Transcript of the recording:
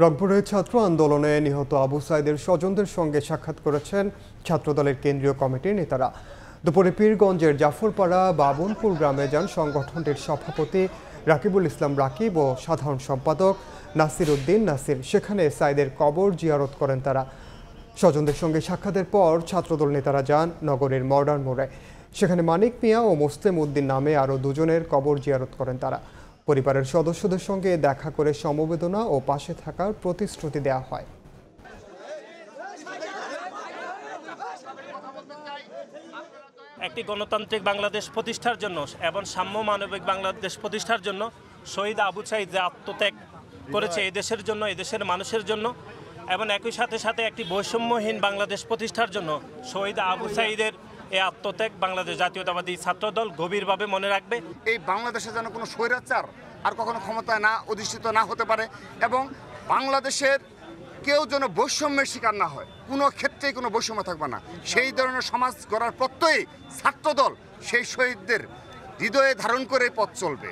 রংপুরে ছাত্র আন্দোলনে নিহত আবু সাইদের স্বজনদের সঙ্গে সাক্ষাৎ করেছেন ছাত্রদলের কেন্দ্রীয় কমিটির নেতারা। দুপুরে পীরগঞ্জের জাফরপাড়া বাবনপুর গ্রামে যান সংগঠনটির সভাপতি রাকিবুল ইসলাম রাকিব ও সাধারণ সম্পাদক নাসির উদ্দিন নাসির। সেখানে সাইদের কবর জিয়ারত করেন তারা। স্বজনদের সঙ্গে সাক্ষাতের পর ছাত্রদল নেতারা যান নগরের মডার্ন মোড়ে। সেখানে মানিক মিয়া ও মুসলিম উদ্দিন নামে আরও দুজনের কবর জিয়ারত করেন তারা। পরিবারের সদস্যদের সঙ্গে দেখা করে সমবেদনা ও পাশে থাকার প্রতিশ্রুতি দেওয়া হয়। একটি গণতান্ত্রিক বাংলাদেশ প্রতিষ্ঠার জন্য এবং সাম্য মানবিক বাংলাদেশ প্রতিষ্ঠার জন্য শহীদ আবু সাইদ যে আত্মত্যাগ করেছে এদেশের জন্য, এদেশের মানুষের জন্য, এবং একই সাথে সাথে একটি বৈষম্যহীন বাংলাদেশ প্রতিষ্ঠার জন্য শহীদ আবু সাইদের এই আত্মত্যাগ বাংলাদেশ জাতীয়তাবাদী ছাত্রদল গভীরভাবে মনে রাখবে। এই বাংলাদেশে যেন কোনো স্বৈরাচার আর কখনো ক্ষমতায় না অধিষ্ঠিত না হতে পারে এবং বাংলাদেশের কেউ যেন বৈষম্যের শিকার না হয়, কোনো ক্ষেত্রেই কোনো বৈষম্য থাকবে না। সেই ধরনের সমাজ গড়ার প্রত্যয়েই ছাত্রদল সেই শহীদদের হৃদয়ে ধারণ করে পথ চলবে।